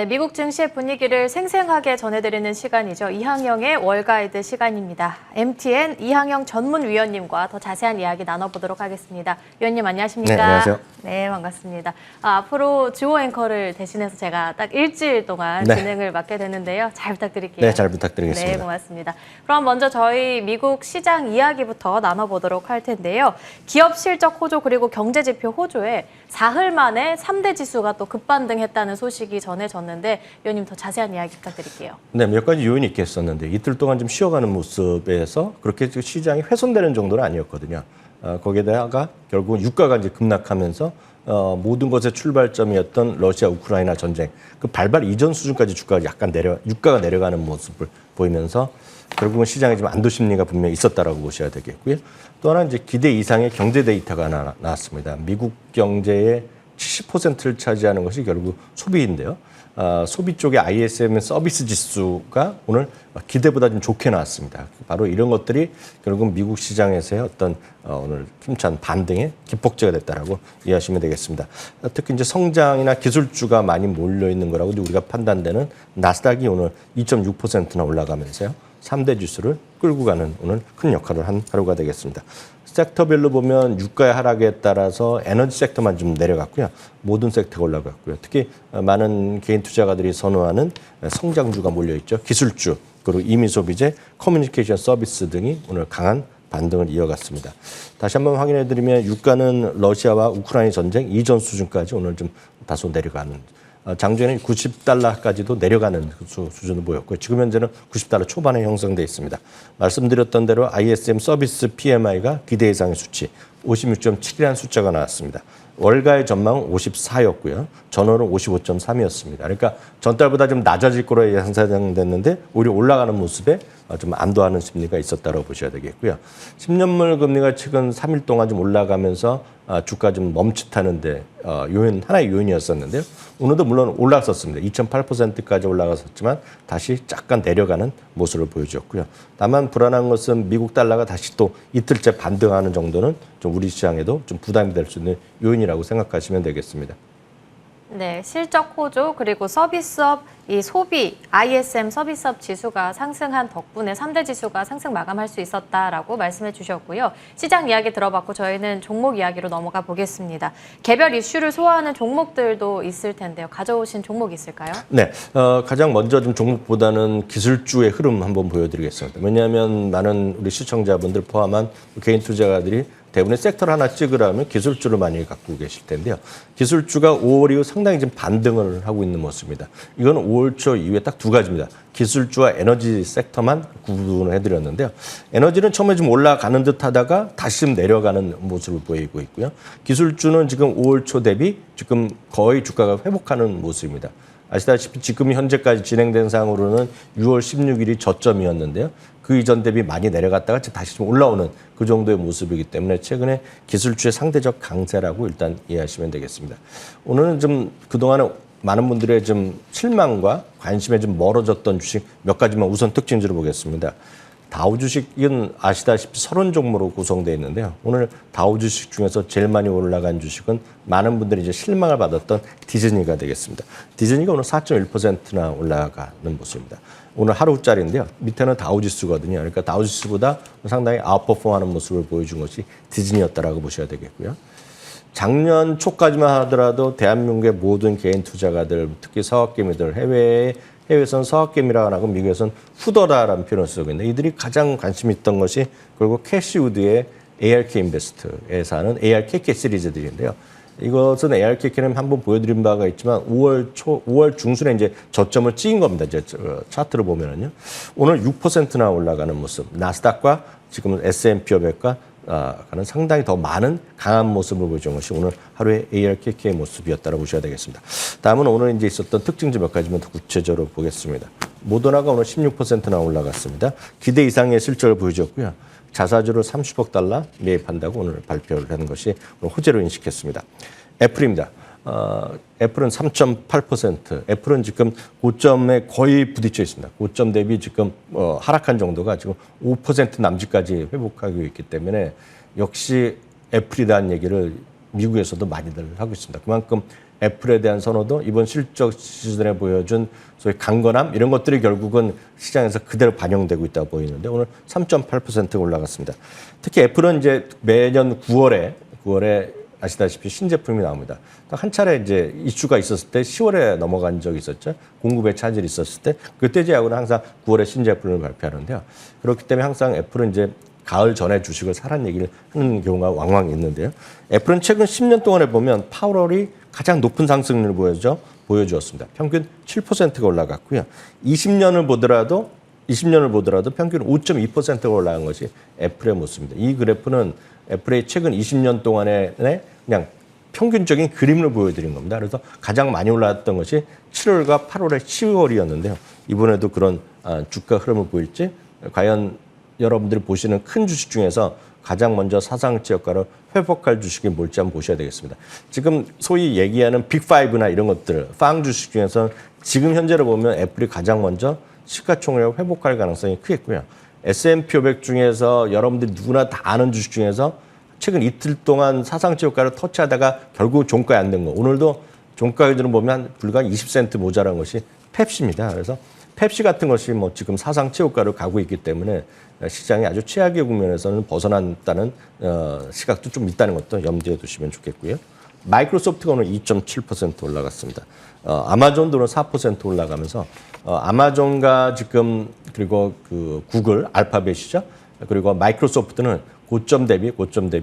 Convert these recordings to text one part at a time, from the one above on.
네, 미국 증시의 분위기를 생생하게 전해드리는 시간이죠. 이항영의 월가이드 시간입니다. MTN 이항영 전문위원님과 더 자세한 이야기 나눠보도록 하겠습니다. 위원님 안녕하십니까? 네, 안녕하세요. 네, 반갑습니다. 앞으로 주호 앵커를 대신해서 제가 딱 일주일 동안 진행을 맡게 되는데요. 잘 부탁드릴게요. 네, 잘 부탁드리겠습니다. 네, 고맙습니다. 그럼 먼저 저희 미국 시장 이야기부터 나눠보도록 할 텐데요. 기업 실적 호조 그리고 경제지표 호조에 사흘 만에 3대 지수가 또 급반등했다는 소식이 전해졌는데 위원님 더 자세한 이야기 부탁드릴게요. 네, 몇 가지 요인이 있겠었는데 이틀 동안 좀 쉬어가는 모습에서 그렇게 시장이 훼손되는 정도는 아니었거든요. 거기에다가 결국은 유가가 이제 급락하면서 모든 것의 출발점이었던 러시아 우크라이나 전쟁 그 발발 이전 수준까지 유가가 내려가는 모습을 보이면서 결국은 시장에 좀 안도 심리가 분명히 있었다라고 보셔야 되겠고요. 또 하나 이제 기대 이상의 경제 데이터가 나왔습니다. 미국 경제의 70%를 차지하는 것이 결국 소비인데요. 소비 쪽의 ISM 서비스 지수가 오늘 기대보다 좀 좋게 나왔습니다. 바로 이런 것들이 결국 미국 시장에서의 어떤 오늘 힘찬 반등의 기폭제가 됐다라고 이해하시면 되겠습니다. 특히 이제 성장이나 기술주가 많이 몰려 있는 거라고 우리가 판단되는 나스닥이 오늘 2.6%나 올라가면서요. 3대 지수를 끌고 가는 오늘 큰 역할을 한 하루가 되겠습니다. 섹터별로 보면 유가의 하락에 따라서 에너지 섹터만 좀 내려갔고요. 모든 섹터가 올라갔고요. 특히 많은 개인 투자가들이 선호하는 성장주가 몰려있죠. 기술주, 그리고 임의소비재, 커뮤니케이션 서비스 등이 오늘 강한 반등을 이어갔습니다. 다시 한번 확인해드리면 유가는 러시아와 우크라이나 전쟁 이전 수준까지 오늘 좀 다소 내려가는 장중에는 90달러까지도 내려가는 수준을 보였고요. 지금 현재는 90달러 초반에 형성돼 있습니다. 말씀드렸던 대로 ISM 서비스 PMI가 기대 이상의 수치 56.7이라는 숫자가 나왔습니다. 월가의 전망은 54였고요. 전월은 55.3이었습니다. 그러니까 전달보다 좀 낮아질 거로 예상됐는데 오히려 올라가는 모습에 좀 안도하는 심리가 있었다고 보셔야 되겠고요. 10년물 금리가 최근 3일 동안 좀 올라가면서 주가 좀 멈칫하는데 하나의 요인이었었는데요. 오늘도 물론 올랐었습니다. 2.8%까지 올라갔었지만 다시 잠깐 내려가는 모습을 보여주었고요. 다만 불안한 것은 미국 달러가 다시 또 이틀째 반등하는 정도는 좀 우리 시장에도 좀 부담이 될 수 있는 요인이라고 생각하시면 되겠습니다. 네, 실적 호조 그리고 서비스업 이 소비 ISM 서비스업 지수가 상승한 덕분에 3대 지수가 상승 마감할 수 있었다라고 말씀해 주셨고요. 시장 이야기 들어봤고 저희는 종목 이야기로 넘어가 보겠습니다. 개별 이슈를 소화하는 종목들도 있을 텐데요. 가져오신 종목 있을까요? 네, 가장 먼저 좀 종목보다는 기술주의 흐름 한번 보여드리겠습니다. 왜냐하면 많은 우리 시청자분들 포함한 개인 투자가들이 대부분의 섹터를 하나 찍으라면 기술주를 많이 갖고 계실 텐데요. 기술주가 5월 이후 상당히 지금 반등을 하고 있는 모습입니다. 이건 5월 초 이후에 딱 두 가지입니다. 기술주와 에너지 섹터만 구분을 해드렸는데요. 에너지는 처음에 좀 올라가는 듯 하다가 다시 좀 내려가는 모습을 보이고 있고요. 기술주는 지금 5월 초 대비 지금 거의 주가가 회복하는 모습입니다. 아시다시피 지금 현재까지 진행된 상으로는 6월 16일이 저점이었는데요. 그 이전 대비 많이 내려갔다가 다시 좀 올라오는 그 정도의 모습이기 때문에 최근에 기술주의 상대적 강세라고 일단 이해하시면 되겠습니다. 오늘은 좀 그동안에 많은 분들의 좀 실망과 관심에 좀 멀어졌던 주식 몇 가지만 우선 특징주를 보겠습니다. 다우 주식은 아시다시피 30종목으로 구성되어 있는데요. 오늘 다우 주식 중에서 제일 많이 올라간 주식은 많은 분들이 이제 실망을 받았던 디즈니가 되겠습니다. 디즈니가 오늘 4.1%나 올라가는 모습입니다. 오늘 하루짜리인데요. 밑에는 다우지수거든요. 그러니까 다우지수보다 상당히 아웃퍼폼하는 모습을 보여준 것이 디즈니였다라고 보셔야 되겠고요. 작년 초까지만 하더라도 대한민국의 모든 개인 투자가들, 특히 서학개미들, 해외에서는 서학개미라고 하고 미국에서는 후더라라는 표현을 쓰고 있는데 이들이 가장 관심이 있던 것이 결국 캐시우드의 ARK 인베스트에서 하는 ARKK 시리즈들인데요. 이것은 ARKK는 한번 보여드린 바가 있지만 5월 중순에 이제 저점을 찍은 겁니다. 이제 차트를 보면은요. 오늘 6%나 올라가는 모습. 나스닥과 지금 S&P 500과 가는 상당히 더 많은 강한 모습을 보여준 것이 오늘 하루의 ARKK의 모습이었다고 보셔야 되겠습니다. 다음은 오늘 이제 있었던 특징주 몇 가지만 더 구체적으로 보겠습니다. 모더나가 오늘 16%나 올라갔습니다. 기대 이상의 실적을 보여줬고요. 자사주를 30억 달러 매입한다고 오늘 발표를 하는 것이 오늘 호재로 인식했습니다. 애플입니다. 애플은 3.8%. 애플은 지금 고점에 거의 부딪혀 있습니다. 고점 대비 지금 하락한 정도가 지금 5% 남짓까지 회복하고 있기 때문에 역시 애플이라는 얘기를 미국에서도 많이들 하고 있습니다. 그만큼 애플에 대한 선호도, 이번 실적 시즌에 보여준 소위 강건함 이런 것들이 결국은 시장에서 그대로 반영되고 있다고 보이는데 오늘 3.8% 올라갔습니다. 특히 애플은 이제 매년 9월에 아시다시피 신제품이 나옵니다. 한 차례 이제 이슈가 있었을 때 10월에 넘어간 적이 있었죠. 공급에 차질이 있었을 때 그때 제하고는 항상 9월에 신제품을 발표하는데요. 그렇기 때문에 항상 애플은 이제 가을 전에 주식을 사라는 얘기를 하는 경우가 왕왕 있는데요. 애플은 최근 10년 동안에 보면 파월이 가장 높은 상승률을 보여주었습니다. 평균 7%가 올라갔고요. 20년을 보더라도 평균 5.2%가 올라간 것이 애플의 모습입니다. 이 그래프는 애플의 최근 20년 동안에 그냥 평균적인 그림을 보여드린 겁니다. 그래서 가장 많이 올랐던 것이 7월과 8월의 10월이었는데요. 이번에도 그런 주가 흐름을 보일지 과연 여러분들이 보시는 큰 주식 중에서 가장 먼저 사상치 효과를 회복할 주식이 뭘지 한번 보셔야 되겠습니다. 지금 소위 얘기하는 빅5나 이런 것들, 팡 주식 중에서 지금 현재로 보면 애플이 가장 먼저 시가총액을 회복할 가능성이 크겠고요. S&P 500 중에서 여러분들이 누구나 다 아는 주식 중에서 최근 이틀 동안 사상치 효과를 터치하다가 결국 종가에 안 된 거. 오늘도 종가 기준으로 보면 불과 20센트 모자란 것이 펩시입니다. 그래서 펩시 같은 것이 뭐 지금 사상치 효과를 가고 있기 때문에 시장이 아주 최악의 국면에서는 벗어난다는 시각도 좀 있다는 것도 염두에 두시면 좋겠고요. 마이크로소프트가 오늘 2.7% 올라갔습니다. 아마존도 오늘 4% 올라가면서 아마존과 지금 그리고 그 구글, 알파벳이죠. 그리고 마이크로소프트는 고점 대비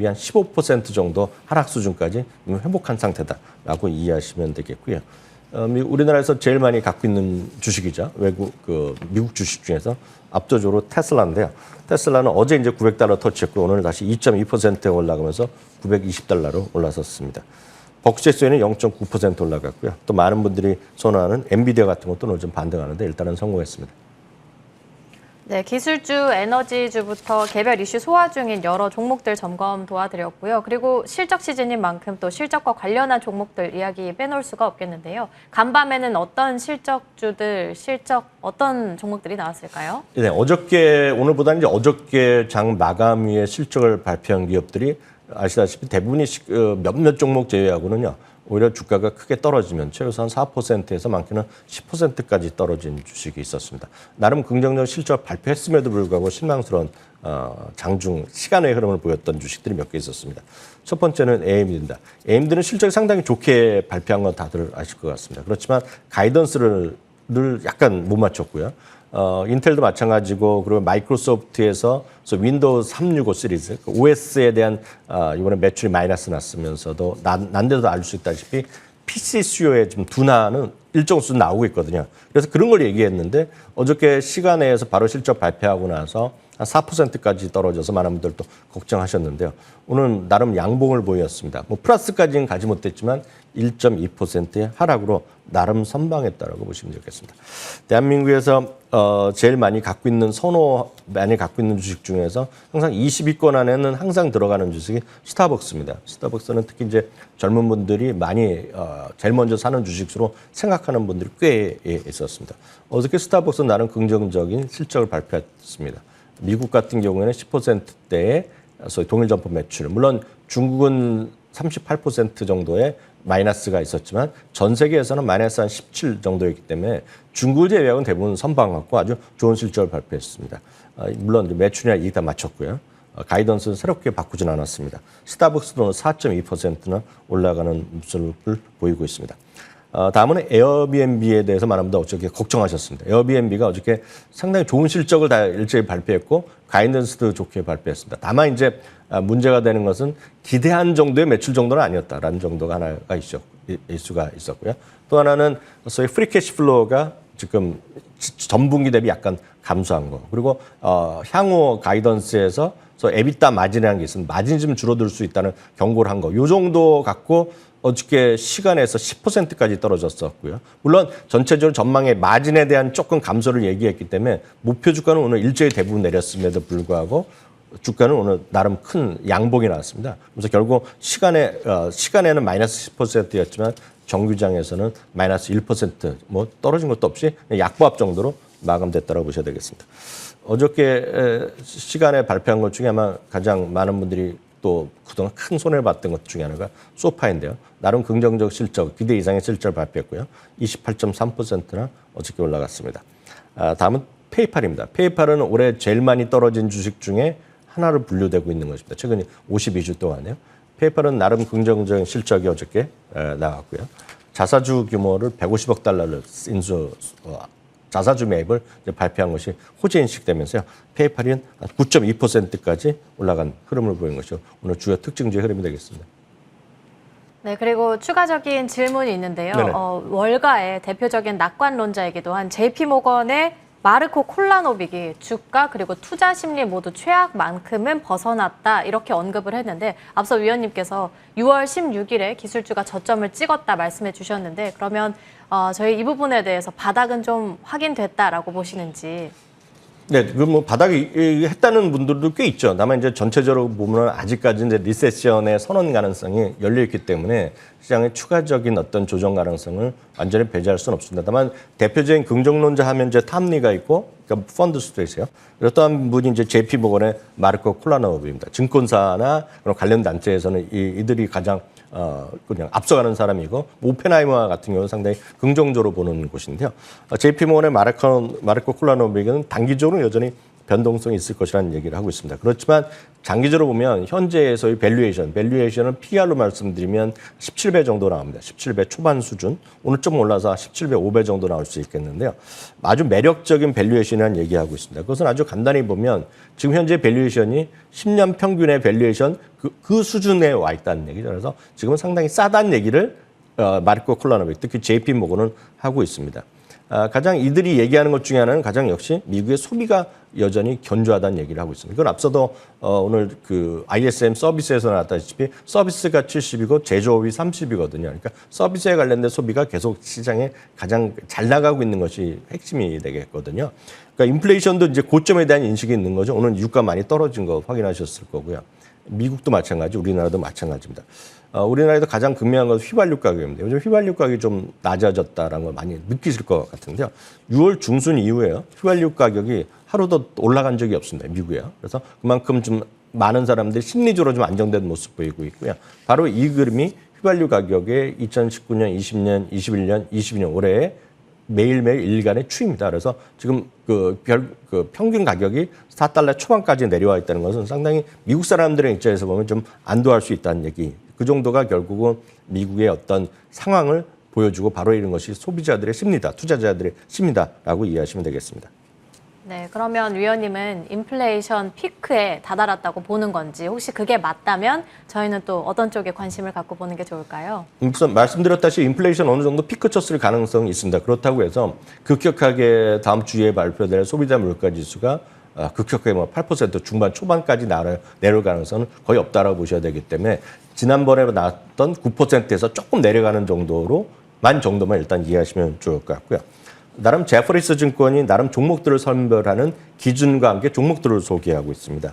한 15% 정도 하락 수준까지 회복한 상태다라고 이해하시면 되겠고요. 우리나라에서 제일 많이 갖고 있는 주식이죠. 미국 주식 중에서 압도적으로 테슬라인데요. 테슬라는 어제 이제 $900 터치했고 오늘 다시 2.2% 올라가면서 $920로 올라섰습니다. 버크셔스에는 0.9% 올라갔고요. 또 많은 분들이 선호하는 엔비디아 같은 것도 오늘 좀 반등하는데 일단은 성공했습니다. 네, 기술주, 에너지주부터 개별 이슈 소화 중인 여러 종목들 점검 도와드렸고요. 그리고 실적 시즌인 만큼 또 실적과 관련한 종목들 이야기 빼놓을 수가 없겠는데요. 간밤에는 어떤 어떤 종목들이 나왔을까요? 네, 오늘보다는 이제 어저께 장 마감 위에 실적을 발표한 기업들이 아시다시피 대부분이 몇몇 종목 제외하고는요. 오히려 주가가 크게 떨어지면 최소한 4%에서 많게는 10%까지 떨어진 주식이 있었습니다. 나름 긍정적 실적 발표했음에도 불구하고 실망스러운 장중 시간의 흐름을 보였던 주식들이 몇 개 있었습니다. 첫 번째는 AMD입니다. AMD는 실적이 상당히 좋게 발표한 건 다들 아실 것 같습니다. 그렇지만 가이던스를 약간 못 맞췄고요. 인텔도 마찬가지고 그리고 마이크로소프트에서 윈도우 365 시리즈 OS에 대한 이번에 매출이 마이너스 났으면서도 난데도 알 수 있다시피 PC 수요의 좀 둔화는 일정 수준 나오고 있거든요. 그래서 그런 걸 얘기했는데 어저께 시간에서 바로 실적 발표하고 나서 한 4%까지 떨어져서 많은 분들 또 걱정하셨는데요. 오늘 나름 양봉을 보였습니다. 뭐 플러스까지는 가지 못했지만 1.2%의 하락으로 나름 선방했다라고 보시면 되겠습니다. 대한민국에서 제일 많이 갖고 있는 주식 중에서 항상 20위권 안에는 항상 들어가는 주식이 스타벅스입니다. 스타벅스는 특히 이제 젊은 분들이 많이 제일 먼저 사는 주식으로 생각하는 분들이 꽤 있었습니다. 어저께 스타벅스는 나름 긍정적인 실적을 발표했습니다. 미국 같은 경우에는 10%대의 소위 동일 점포 매출. 물론 중국은 38% 정도의 마이너스가 있었지만 전 세계에서는 마이너스 한 17 정도였기 때문에 중국을 제외하고는 대부분 선방했고 아주 좋은 실적을 발표했습니다. 물론 매출이나 이익 다 맞췄고요. 가이던스는 새롭게 바꾸진 않았습니다. 스타벅스도 오늘 4.2%나 올라가는 모습을 보이고 있습니다. 다음은 에어비앤비에 대해서 많은 분들 어저께 걱정하셨습니다. 에어비앤비가 어저께 상당히 좋은 실적을 다 일제히 발표했고 가이던스도 좋게 발표했습니다. 다만 이제 문제가 되는 것은 기대한 정도의 매출 정도는 아니었다라는 정도가 하나가 있을 수가 있었고요. 또 하나는 소위 프리 캐시 플로우가 지금 전분기 대비 약간 감소한 거. 그리고 향후 가이던스에서 에비타 마진이라는 게 있습니다. 마진이 좀 줄어들 수 있다는 경고를 한 거. 요 정도 갖고 어저께 시간에서 10%까지 떨어졌었고요. 물론 전체적으로 전망의 마진에 대한 조금 감소를 얘기했기 때문에 목표 주가는 오늘 일제히 대부분 내렸음에도 불구하고 주가는 오늘 나름 큰 양봉이 나왔습니다. 그래서 결국 시간에는 마이너스 10%였지만 정규장에서는 마이너스 1% 뭐 떨어진 것도 없이 약보합 정도로 마감됐다고 보셔야 되겠습니다. 어저께 시간에 발표한 것 중에 아마 가장 많은 분들이 또 그동안 큰 손해를 봤던 것 중에 하나가 소파인데요. 나름 긍정적 실적, 기대 이상의 실적을 발표했고요. 28.3%나 어저께 올라갔습니다. 다음은 페이팔입니다. 페이팔은 올해 제일 많이 떨어진 주식 중에 하나로 분류되고 있는 것입니다. 최근 52주 동안에요. 페이팔은 나름 긍정적인 실적이 어저께 나왔고요. 자사주 규모를 150억 달러를 자사주 매입을 발표한 것이 호재 인식되면서요. 페이팔이 9.2%까지 올라간 흐름을 보인 것이 오늘 주요 특징주의 흐름이 되겠습니다. 네, 그리고 추가적인 질문이 있는데요. 월가의 대표적인 낙관론자이기도 한 JP모건의 마르코 콜라노빅이 주가 그리고 투자 심리 모두 최악만큼은 벗어났다 이렇게 언급을 했는데 앞서 위원님께서 6월 16일에 기술주가 저점을 찍었다 말씀해 주셨는데 그러면 저희 이 부분에 대해서 바닥은 좀 확인됐다라고 보시는지. 네, 그 뭐 바닥이 했다는 분들도 꽤 있죠. 다만 이제 전체적으로 보면 아직까지 이제 리세션의 선언 가능성이 열려 있기 때문에 시장의 추가적인 어떤 조정 가능성을 완전히 배제할 수는 없습니다. 다만 대표적인 긍정론자 하면 이제 탐리가 있고, 그러니까 펀드 스트레이트요. 그리고 또 한 분이 이제 JP모건의 마르코 콜라노브입니다. 증권사나 그런 관련 단체에서는 이들이 가장 그냥 앞서가는 사람이고 오펜하이머 같은 경우는 상당히 긍정적으로 보는 곳인데요. JP모건의 마르코 콜라노빅은 단기적으로 여전히 변동성이 있을 것이라는 얘기를 하고 있습니다. 그렇지만 장기적으로 보면 현재에서의 밸류에이션은 PR로 말씀드리면 17배 정도 나옵니다. 17배 초반 수준. 오늘 좀 올라서 17배 5배 정도 나올 수 있겠는데요. 아주 매력적인 밸류에이션이라는 얘기하고 있습니다. 그것은 아주 간단히 보면 지금 현재 밸류에이션이 10년 평균의 밸류에이션 그 수준에 와 있다는 얘기죠. 그래서 지금은 상당히 싸다는 얘기를 마르코 콜라노빅, 특히 JP모건은 하고 있습니다. 가장 이들이 얘기하는 것 중에 하나는 가장 역시 미국의 소비가 여전히 견조하다는 얘기를 하고 있습니다. 이건 앞서도 오늘 그 ISM 서비스에서 나왔다시피 서비스가 70이고 제조업이 30이거든요. 그러니까 서비스에 관련된 소비가 계속 시장에 가장 잘 나가고 있는 것이 핵심이 되겠거든요. 그러니까 인플레이션도 이제 고점에 대한 인식이 있는 거죠. 오늘 유가 많이 떨어진 거 확인하셨을 거고요. 미국도 마찬가지, 우리나라도 마찬가지입니다. 우리나라에도 가장 극명한 것은 휘발유 가격입니다. 요즘 휘발유 가격이 좀 낮아졌다라는 걸 많이 느끼실 것 같은데요. 6월 중순 이후에요. 휘발유 가격이 하루도 올라간 적이 없습니다. 미국에요. 그래서 그만큼 좀 많은 사람들이 심리적으로 좀 안정된 모습 보이고 있고요. 바로 이 그림이 휘발유 가격의 2019년, 20년, 21년, 22년 올해의 매일매일 일간의 추이입니다. 그래서 지금 그 평균 가격이 4달러 초반까지 내려와 있다는 것은 상당히 미국 사람들의 입장에서 보면 좀 안도할 수 있다는 얘기. 그 정도가 결국은 미국의 어떤 상황을 보여주고 바로 이런 것이 소비자들의 심리다, 투자자들의 심리다라고 이해하시면 되겠습니다. 네, 그러면 위원님은 인플레이션 피크에 다다랐다고 보는 건지 혹시 그게 맞다면 저희는 또 어떤 쪽에 관심을 갖고 보는 게 좋을까요? 우선 말씀드렸다시피 인플레이션 어느 정도 피크 쳤을 가능성이 있습니다. 그렇다고 해서 급격하게 다음 주에 발표될 소비자 물가 지수가 급격하게 8% 중반 초반까지 내려올 가능성은 거의 없다라고 보셔야 되기 때문에 지난번에 나왔던 9%에서 조금 내려가는 정도만 일단 이해하시면 좋을 것 같고요. 나름 제프리스 증권이 나름 종목들을 선별하는 기준과 함께 종목들을 소개하고 있습니다.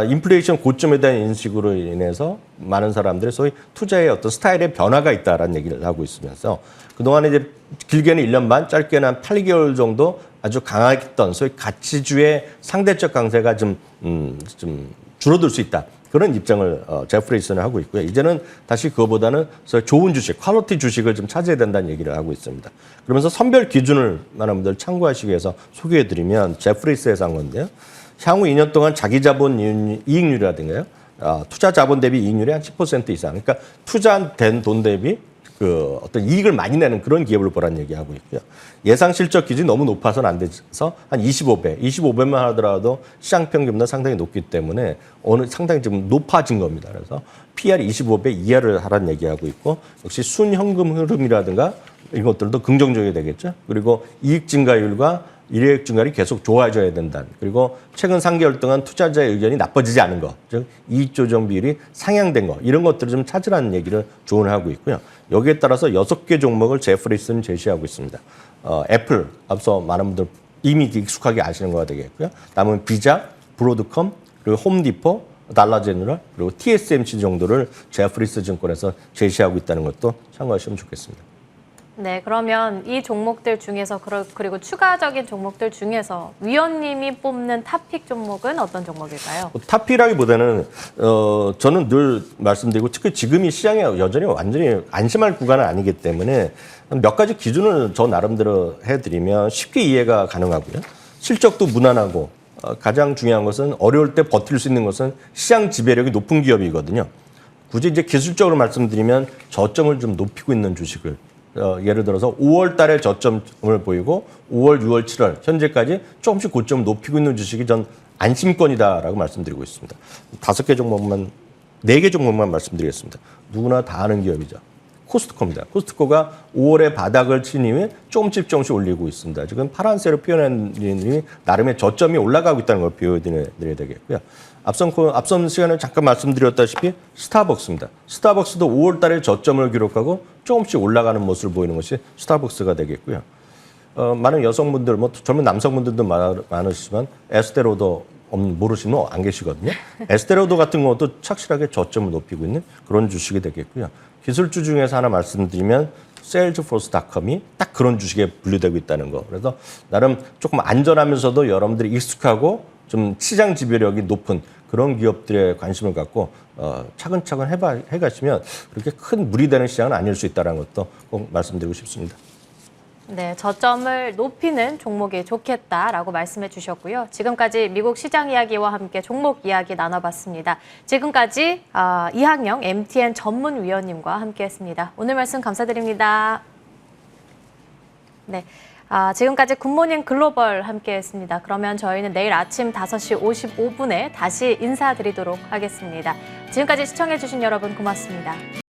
인플레이션 고점에 대한 인식으로 인해서 많은 사람들의 소위 투자의 어떤 스타일의 변화가 있다라는 얘기를 하고 있으면서 그동안에 이제 길게는 1년 반, 짧게는 한 8개월 정도 아주 강했던 소위 가치주의 상대적 강세가 좀 줄어들 수 있다. 그런 입장을 제프리스는 하고 있고요. 이제는 다시 그거보다는 좋은 주식, 퀄리티 주식을 좀 찾아야 된다는 얘기를 하고 있습니다. 그러면서 선별 기준을 많은 분들 참고하시기 위해서 소개해드리면 제프리스에서 한 건데요. 향후 2년 동안 자기 자본 이익률이라든가요. 투자 자본 대비 이익률이 한 10% 이상. 그러니까 투자된 돈 대비 그 어떤 이익을 많이 내는 그런 기업을 보라는 얘기하고 있고요. 예상 실적 기준이 너무 높아서는 안 돼서 한 25배만 하더라도 시장 평균보다 상당히 높기 때문에 상당히 좀 높아진 겁니다. 그래서 PR이 25배 이하를 하라는 얘기하고 있고 역시 순현금 흐름이라든가 이런 것들도 긍정적이 되겠죠. 그리고 이익 증가율과 일회액 증가율이 계속 좋아져야 된다. 그리고 최근 3개월 동안 투자자의 의견이 나빠지지 않은 것, 즉 이익 조정 비율이 상향된 것 이런 것들을 좀 찾으라는 얘기를 조언을 하고 있고요. 여기에 따라서 6개 종목을 제프리스는 제시하고 있습니다. 애플, 앞서 많은 분들 이미 익숙하게 아시는 거가 되겠고요. 남은 비자, 브로드컴, 그리고 홈디포, 달러제너럴, 그리고 TSMC 정도를 제프리스 증권에서 제시하고 있다는 것도 참고하시면 좋겠습니다. 네, 그러면 이 종목들 중에서 그리고 추가적인 종목들 중에서 위원님이 뽑는 탑픽 종목은 어떤 종목일까요? 탑이라기보다는 저는 늘 말씀드리고 특히 지금 이 시장에 여전히 완전히 안심할 구간은 아니기 때문에 몇 가지 기준을 저 나름대로 해드리면 쉽게 이해가 가능하고요. 실적도 무난하고 가장 중요한 것은 어려울 때 버틸 수 있는 것은 시장 지배력이 높은 기업이거든요. 굳이 이제 기술적으로 말씀드리면 저점을 좀 높이고 있는 주식을 예를 들어서 5월 달에 저점을 보이고 5월, 6월, 7월 현재까지 조금씩 고점을 높이고 있는 주식이 전 안심권이다라고 말씀드리고 있습니다. 5개 종목만, 4개 종목만 말씀드리겠습니다. 누구나 다 아는 기업이죠. 코스트코입니다. 코스트코가 5월에 바닥을 친 이후에 조금씩 올리고 있습니다. 지금 파란색으로 표현한 일이 나름의 저점이 올라가고 있다는 걸 보여드려야 되겠고요. 앞선 시간에 잠깐 말씀드렸다시피 스타벅스입니다. 스타벅스도 5월 달에 저점을 기록하고 조금씩 올라가는 모습을 보이는 것이 스타벅스가 되겠고요. 많은 여성분들, 젊은 남성분들도 많으시지만 에스테로더 모르시는 분 안 계시거든요. 에스테로더 같은 것도 착실하게 저점을 높이고 있는 그런 주식이 되겠고요. 기술주 중에서 하나 말씀드리면 세일즈포스닷컴이 딱 그런 주식에 분류되고 있다는 거. 그래서 나름 조금 안전하면서도 여러분들이 익숙하고 좀 시장 지배력이 높은 그런 기업들에 관심을 갖고 차근차근 해가시면 그렇게 큰 무리 되는 시장은 아닐 수 있다는 것도 꼭 말씀드리고 싶습니다. 네, 저점을 높이는 종목이 좋겠다라고 말씀해 주셨고요. 지금까지 미국 시장 이야기와 함께 종목 이야기 나눠봤습니다. 지금까지 이항영 MTN 전문위원님과 함께했습니다. 오늘 말씀 감사드립니다. 네, 지금까지 굿모닝 글로벌 함께했습니다. 그러면 저희는 내일 아침 5시 55분에 다시 인사드리도록 하겠습니다. 지금까지 시청해 주신 여러분 고맙습니다.